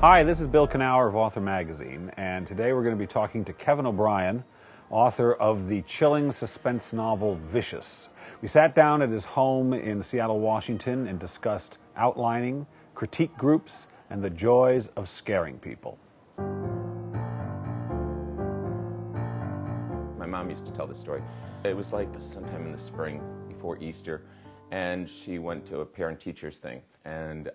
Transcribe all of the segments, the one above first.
Hi, this is Bill Kenower of Author Magazine, and today we're going to be talking to Kevin O'Brien, author of the chilling suspense novel Vicious. We sat down at his home in Seattle, Washington, and discussed outlining, critique groups, and the joys of scaring people. My mom used to tell this story. It was like sometime in the spring before Easter, and she went to a parent-teachers thing, and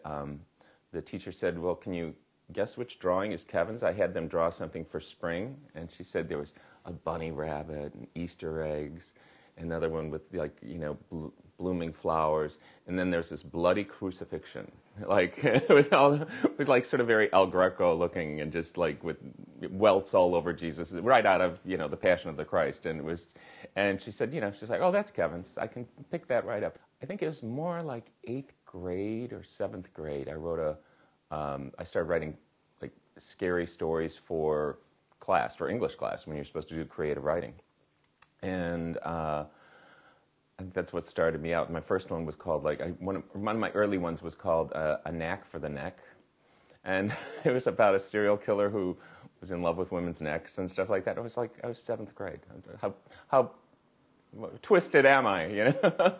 the teacher said, well, can you guess which drawing is Kevin's? I had them draw something for spring, and she said there was a bunny rabbit and Easter eggs, another one with, like, you know, blooming flowers, and then there's this bloody crucifixion, like with like sort of very El Greco looking, and just like with welts all over Jesus, right out of, you know, the Passion of the Christ. And it was, and she said, you know, she's like, oh, that's Kevin's. I can pick that right up. I think it was more like 8th grade or 7th grade. I started writing like scary stories for class, for English class, when you're supposed to do creative writing. And I think that's what started me out. My first one was called, like, one of my early ones was called A Knack for the Neck. And it was about a serial killer who was in love with women's necks and stuff like that. It was like, I was 7th grade. How twisted am I, you know?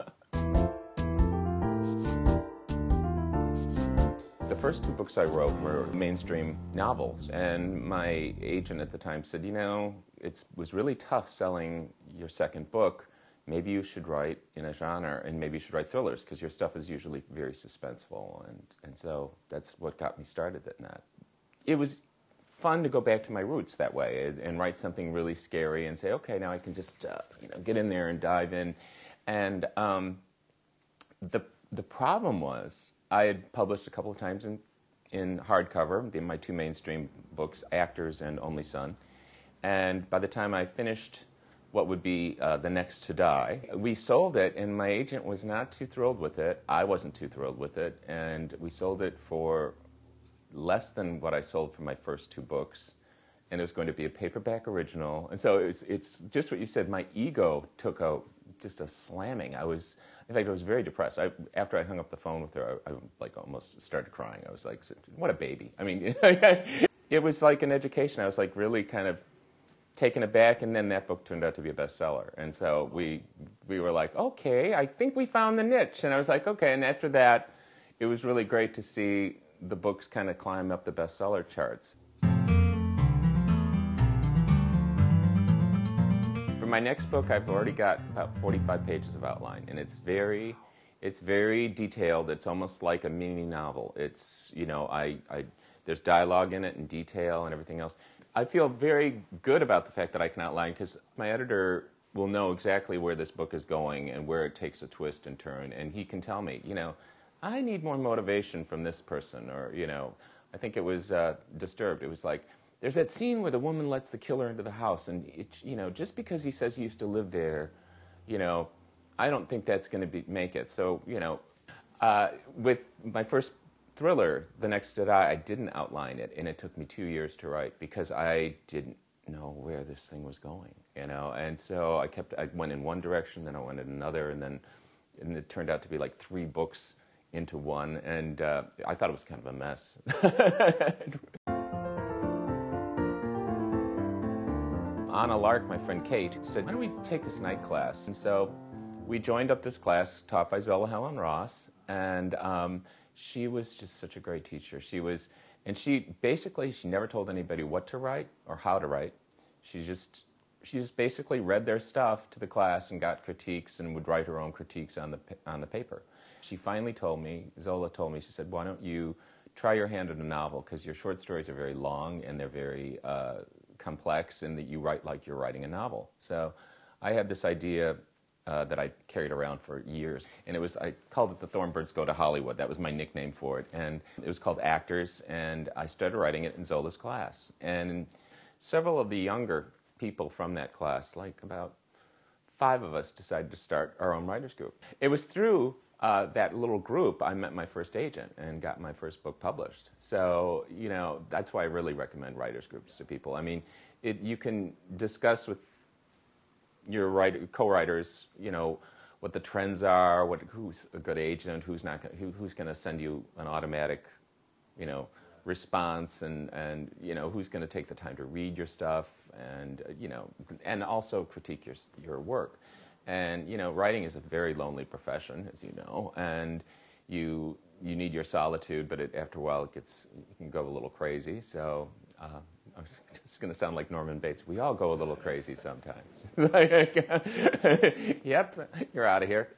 The first 2 books I wrote were mainstream novels, and my agent at the time said, you know, it was really tough selling your second book. Maybe you should write in a genre, and maybe you should write thrillers, because your stuff is usually very suspenseful, and so that's what got me started in that. It was fun to go back to my roots that way and write something really scary and say, okay, now I can just you know, get in there and dive in. And the problem was, I had published a couple of times in hardcover, my 2 mainstream books, Actors and Only Son. And by the time I finished what would be The Next to Die, we sold it, and my agent was not too thrilled with it. I wasn't too thrilled with it. And we sold it for less than what I sold for my first 2 books. And it was going to be a paperback original. And so it's just what you said. My ego took just a slamming. In fact, I was very depressed. After I hung up the phone with her, I like almost started crying. I was like, what a baby. I mean, it was like an education. I was like really kind of taken aback, and then that book turned out to be a bestseller. And so we were like, okay, I think we found the niche. And I was like, okay. And after that, it was really great to see the books kind of climb up the bestseller charts. For my next book, I've already got about 45 pages of outline, and it's very detailed. It's almost like a mini novel. It's, you know, there's dialogue in it and detail and everything else. I feel very good about the fact that I can outline, because my editor will know exactly where this book is going and where it takes a twist and turn, and he can tell me, you know, I need more motivation from this person, or, you know, I think it was Disturbed. It was like, there's that scene where the woman lets the killer into the house, and you know, just because he says he used to live there, you know, I don't think that's going to make it. So, you know, with my first thriller, The Next to Die, I didn't outline it, and it took me 2 years to write, because I didn't know where this thing was going, you know, and so I went in one direction, then I went in another, and it turned out to be like 3 books into one, and I thought it was kind of a mess. On a lark, my friend Kate said, why don't we take this night class? And so we joined up this class taught by Zola Helen Ross, and she was just such a great teacher. She never told anybody what to write or how to write. She just basically read their stuff to the class and got critiques and would write her own critiques on the paper. She finally told me, Zola told me, she said, why don't you try your hand at a novel, because your short stories are very long and they're very complex, and that you write like you're writing a novel. So I had this idea that I carried around for years, and I called it The Thornbirds Go to Hollywood. That was my nickname for it, and it was called Actors, and I started writing it in Zola's class. And several of the younger people from that class, like about 5 of us, decided to start our own writers group. It was through that little group I met my first agent and got my first book published. So, you know, that's why I really recommend writers groups to people. I mean, you can discuss with your co-writers, you know, what the trends are, who's a good agent, who's not, who's going to send you an automatic, you know, response, and you know, who's going to take the time to read your stuff, and you know, and also critique your work. And you know, writing is a very lonely profession, as you know, and you need your solitude, but after a while you can go a little crazy. So I was just going to sound like Norman Bates. We all go a little crazy sometimes. Yep, you're out of here.